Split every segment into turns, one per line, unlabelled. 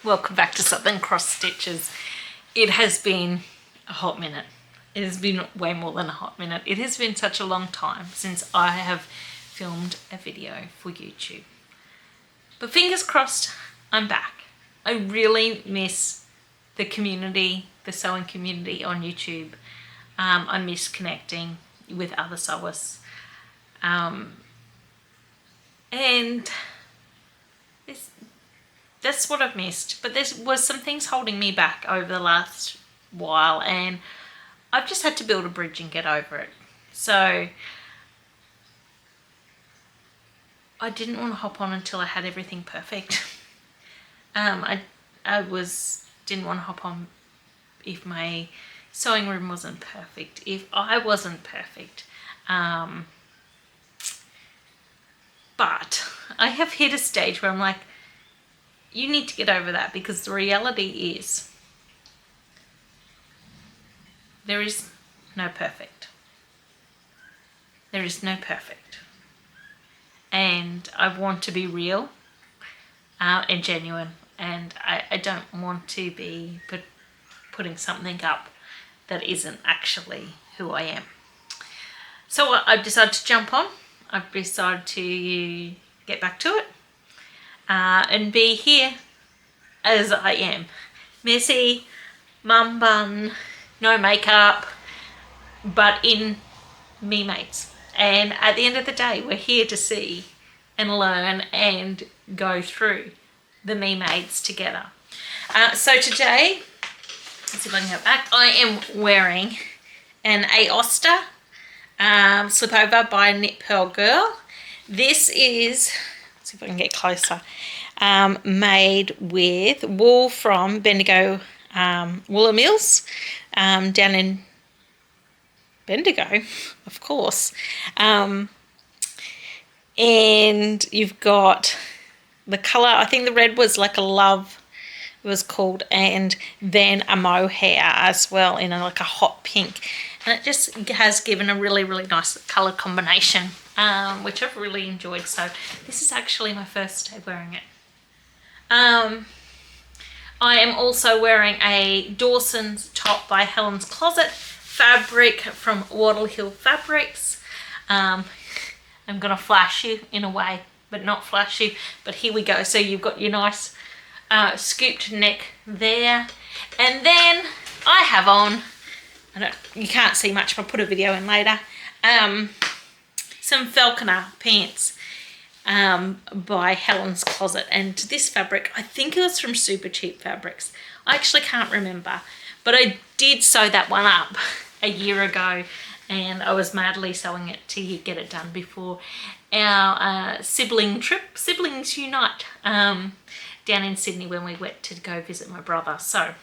welcome back to Southern Cross Stitches. It has been a hot minute. It has been way more than a hot minute. It has been such a long time since I have filmed a video for YouTube. But fingers crossed, I'm back. I really miss the community, the sewing community on YouTube. I miss connecting with other sewers. And that's what I've missed. But there was some things holding me back over the last while, and I've just had to build a bridge and get over it. So I didn't want to hop on until I had everything perfect. I didn't want to hop on if my sewing room wasn't perfect, if I wasn't perfect. But I have hit a stage where I'm like, you need to get over that, because the reality is there is no perfect. There is no perfect. And I want to be real and genuine, and I don't want to be putting something up that isn't actually who I am. So I've decided to jump on. I've decided to get back to it and be here as I am. Messy, mum bun, no makeup, but in me mates. And at the end of the day, we're here to see and learn and go through the me mates together. So today, let's see if I can go back. I am wearing an Aosta slip over by Knit Pearl Girl. This is, let's see if I can get closer, made with wool from Bendigo Wooler Mills down in Bendigo, of course. And you've got the colour, I think the red was like a love, it was called, and then a mohair as well in like a hot pink. And it just has given a really, really nice colour combination, which I've really enjoyed. So this is actually my first day wearing it. I am also wearing a Dawson's top by Helen's Closet, fabric from Wattle Hill Fabrics. I'm going to flash you in a way, but not flash you. But here we go. So you've got your nice scooped neck there. And then I have on, you can't see much, but I'll put a video in later, some Falconer pants by Helen's Closet. And this fabric, I think it was from Super Cheap Fabrics. I actually can't remember, but I did sew that one up a year ago, and I was madly sewing it to get it done before our siblings unite down in Sydney when we went to go visit my brother. So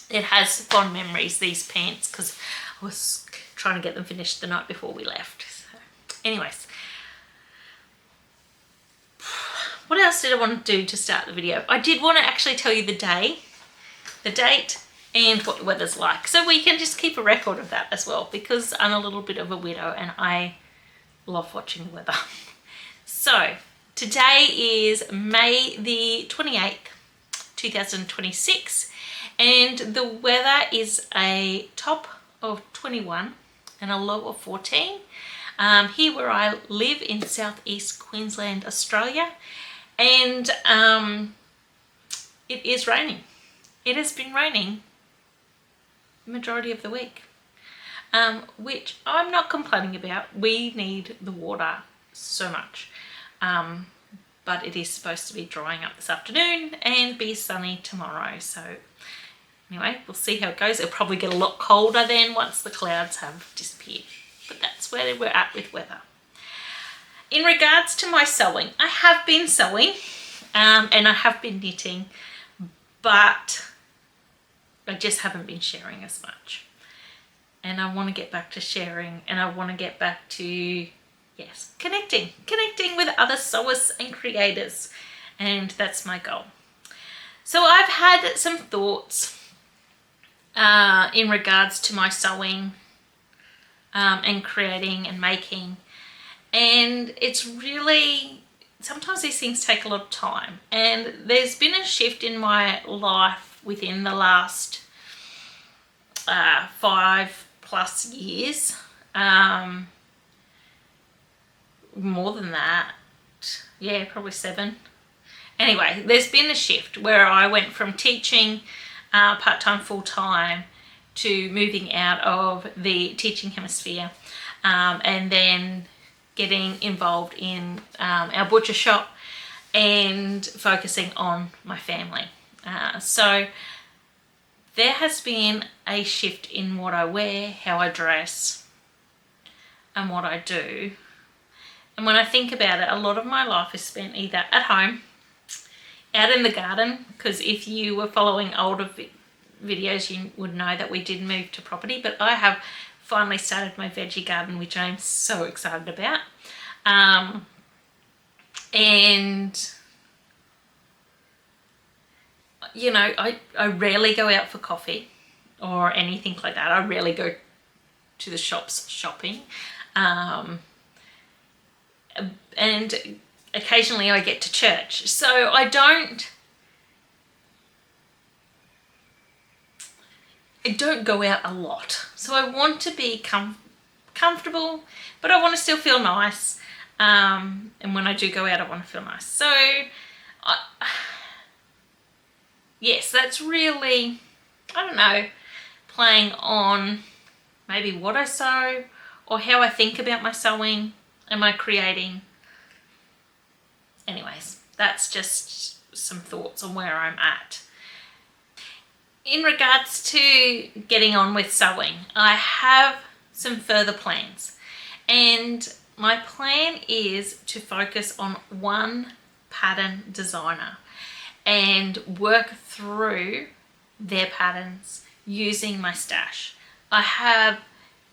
it has fond memories, these pants, because I was trying to get them finished the night before we left. So anyways, what else did I want to do to start the video? I did want to actually tell you the date, and what the weather's like, so we can just keep a record of that as well, because I'm a little bit of a widow and I love watching the weather. So today is May the 28th, 2026, and the weather is a top of 21 and a low of 14 here where I live in southeast Queensland, Australia. And it is raining. It has been raining the majority of the week, which I'm not complaining about. We need the water so much. But it is supposed to be drying up this afternoon and be sunny tomorrow. So anyway, we'll see how it goes. It'll probably get a lot colder then once the clouds have disappeared. But that's where we're at with weather. In regards to my sewing, I have been sewing and I have been knitting, but I just haven't been sharing as much. And I want to get back to sharing, and I want to get back to, yes, connecting with other sewers and creators, and that's my goal. So I've had some thoughts in regards to my sewing and creating and making. And it's sometimes these things take a lot of time, and there's been a shift in my life within the last 5+ years, more than that, yeah, probably 7. Anyway, there's been a shift where I went from teaching part-time, full-time to moving out of the teaching hemisphere, and then getting involved in our butcher shop and focusing on my family. So there has been a shift in what I wear, how I dress, and what I do. And when I think about it, a lot of my life is spent either at home, out in the garden, because if you were following older videos, you would know that we did move to property, but I have finally started my veggie garden, which I'm so excited about. And you know, I rarely go out for coffee or anything like that. I rarely go to the shops shopping. And occasionally I get to church. So I don't go out a lot. So I want to be comfortable, but I want to still feel nice. And when I do go out, I want to feel nice. So yes, that's really, I don't know, playing on maybe what I sew or how I think about my sewing. Am I creating? Anyways, that's just some thoughts on where I'm at. In regards to getting on with sewing, I have some further plans, and my plan is to focus on one pattern designer and work through their patterns using my stash. I have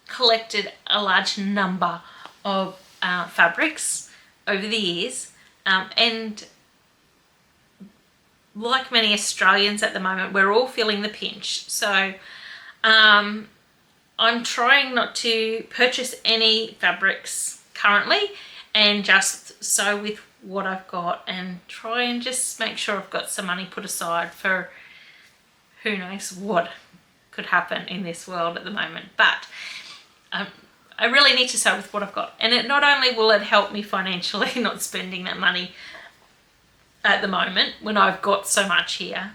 collected a large number of fabrics over the years, and like many Australians at the moment, we're all feeling the pinch. So I'm trying not to purchase any fabrics currently and just sew with what I've got and try and just make sure I've got some money put aside for who knows what could happen in this world at the moment. But I really need to sew with what I've got, and it not only will it help me financially, not spending that money at the moment when I've got so much here,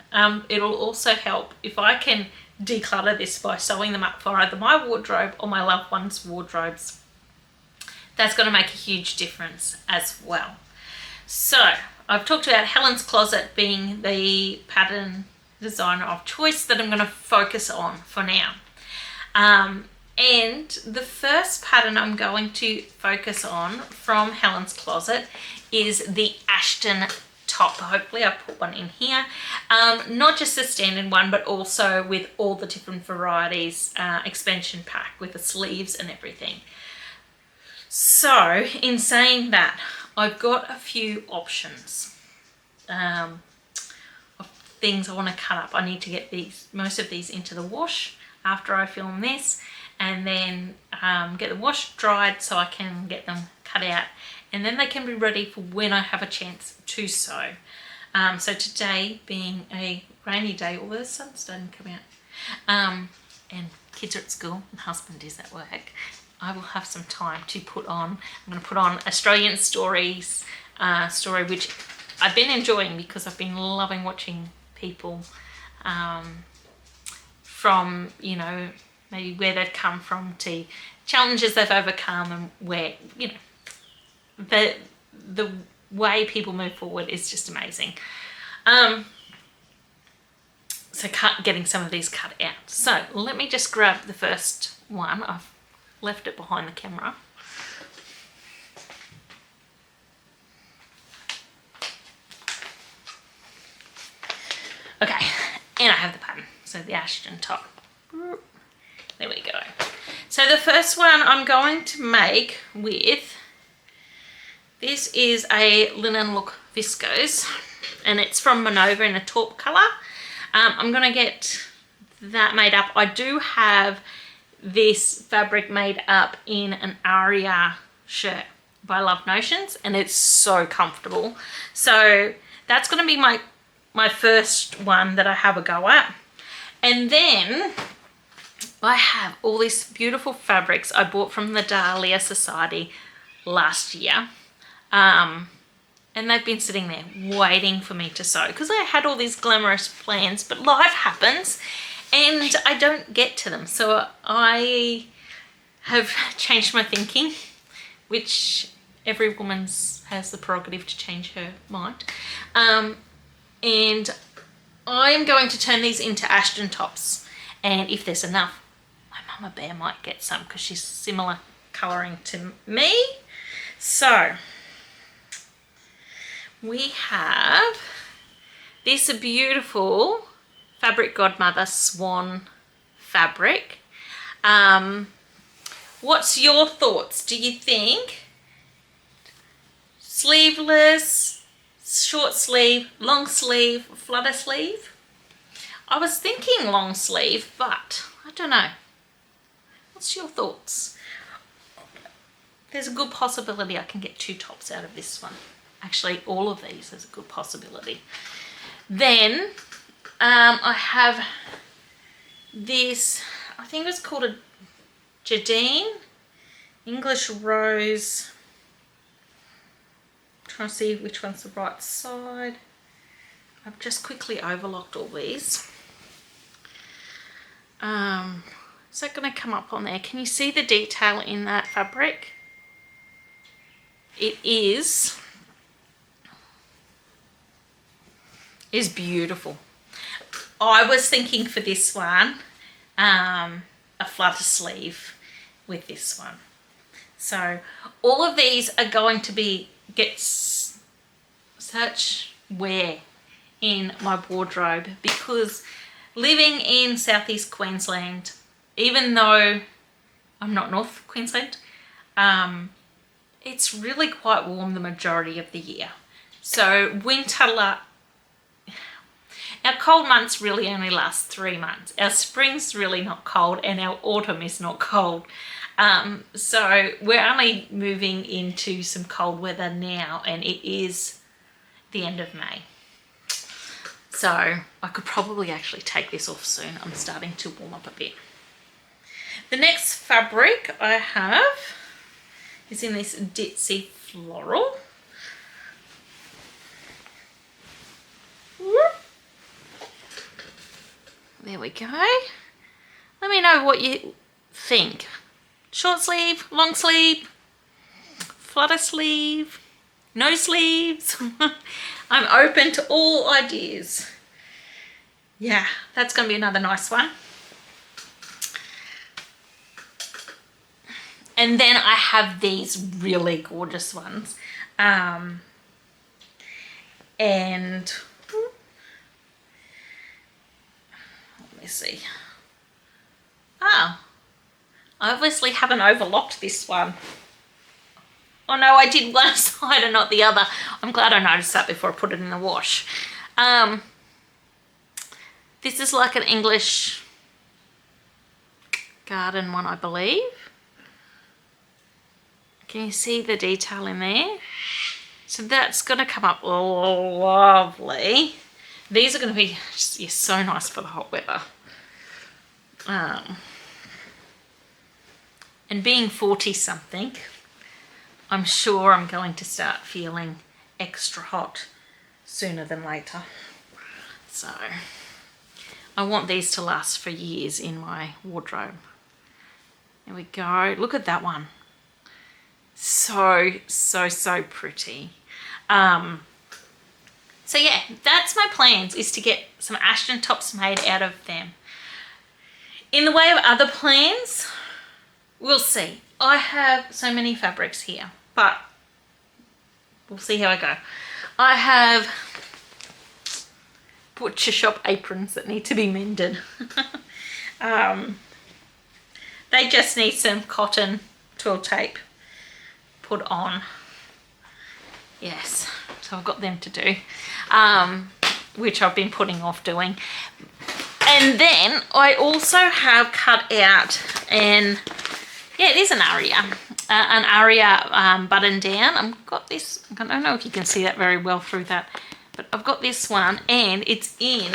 it'll also help if I can declutter this by sewing them up for either my wardrobe or my loved ones' wardrobes. That's going to make a huge difference as well. So I've talked about Helen's Closet being the pattern designer of choice that I'm going to focus on for now. And the first pattern I'm going to focus on from Helen's Closet is the Ashton top. Hopefully I put one in here. Not just the standard one, but also with all the different varieties, expansion pack with the sleeves and everything. So in saying that, I've got a few options of things I want to cut up. I need to get most of these into the wash after I film this, and then get the wash dried so I can get them cut out, and then they can be ready for when I have a chance to sew. So today being a rainy day, although the sun's starting to come out, and kids are at school and husband is at work, I will have some time to put on, I'm going to put on Australian Stories story, which I've been enjoying because I've been loving watching people from, you know, maybe where they've come from to challenges they've overcome, and where, you know, the way people move forward is just amazing. So getting some of these cut out. So let me just grab the first one. I've left it behind the camera. Okay, and I have the pattern. So the Ashton top. There we go. So the first one I'm going to make with, this is a linen look viscose, and it's from Manova in a taupe colour. I'm going to get that made up. I do have this fabric made up in an Aria shirt, by Love Notions, and it's so comfortable. So that's going to be my first one that I have a go at. And then I have all these beautiful fabrics I bought from the Dahlia Society last year. And they've been sitting there waiting for me to sew because I had all these glamorous plans, but life happens and I don't get to them. So I have changed my thinking, which every woman has the prerogative to change her mind. And I'm going to turn these into Ashton tops. And if there's enough, my mama bear might get some because she's similar colouring to me. So we have this beautiful Fabric Godmother Swan fabric. What's your thoughts? Do you think sleeveless, short sleeve, long sleeve, flutter sleeve? I was thinking long sleeve, but I don't know. What's your thoughts? There's a good possibility I can get 2 tops out of this one. Actually, all of these is a good possibility. Then I have this, I think it was called a Jardine English Rose. I'm trying to see which one's the right side. I've just quickly overlocked all these. Is that going to come up on there? Can you see the detail in that fabric? It is beautiful. I was thinking for this one, a flutter sleeve with this one. So all of these are going to get such wear in my wardrobe because living in southeast Queensland, even though I'm not North Queensland, it's really quite warm the majority of the year. So our cold months really only last 3 months. Our spring's really not cold and our autumn is not cold. So we're only moving into some cold weather now and it is the end of May. So I could probably actually take this off soon. I'm starting to warm up a bit. The next fabric I have is in this ditzy floral. There we go. Let me know what you think. Short sleeve, long sleeve, flutter sleeve, no sleeves. I'm open to all ideas. Yeah, that's going to be another nice one. And then I have these really gorgeous ones. And let me see. Oh, I obviously haven't overlocked this one. Oh no, I did one side and not the other. I'm glad I noticed that before I put it in the wash. This is like an English garden one, I believe. Can you see the detail in there? So that's going to come up lovely. These are going to be so nice for the hot weather. And being 40 something, I'm sure I'm going to start feeling extra hot sooner than later. So I want these to last for years in my wardrobe. There we go. Look at that one. So pretty. So yeah, that's my plans, is to get some Ashton tops made out of them. In the way of other plans, we'll see. I have so many fabrics here, but we'll see how I go. I have butcher shop aprons that need to be mended. They just need some cotton twill tape put on. Yes, so I've got them to do, which I've been putting off doing. And then I also have cut out, and yeah, it is an aria, an Aria button down. I've got this, I don't know if you can see that very well through that, but I've got this one and it's in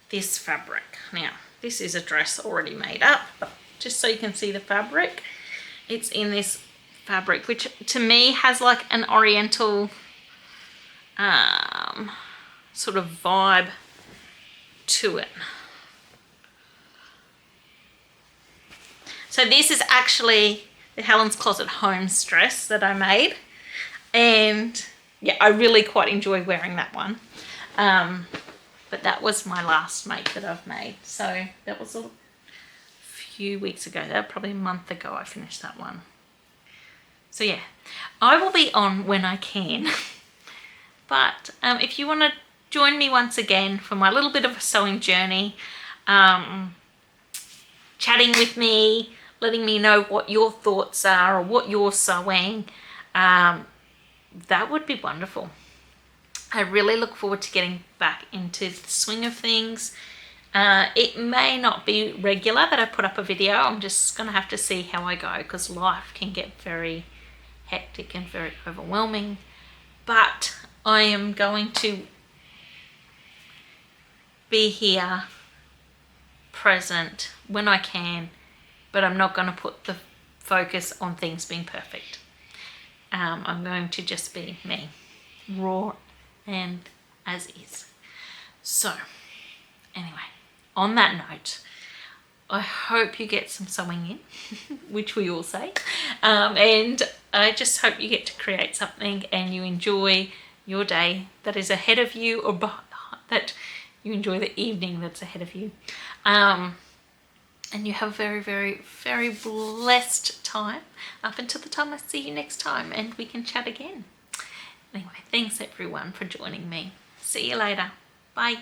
this fabric. Now, this is a dress already made up, but just so you can see the fabric, it's in this fabric, which to me has like an oriental sort of vibe to it. So this is actually the Helen's Closet Homes dress that I made, and yeah, I really quite enjoy wearing that one. But that was my last make that I've made. So that was a few weeks ago. That was probably a month ago I finished that one. So yeah, I will be on when I can. But if you want to join me once again for my little bit of a sewing journey, chatting with me, letting me know what your thoughts are or what you're sewing, that would be wonderful. I really look forward to getting back into the swing of things. It may not be regular that I put up a video. I'm just going to have to see how I go, because life can get very hectic and very overwhelming. But I am going to be here, present when I can, but I'm not going to put the focus on things being perfect. I'm going to just be me, raw and as is. So anyway, on that note, I hope you get some sewing in, which we all say, and I just hope you get to create something and you enjoy your day that is ahead of you, or that you enjoy the evening that's ahead of you, and you have a very, very, very blessed time up until the time I see you next time and we can chat again. Anyway, thanks everyone for joining me. See you later. Bye.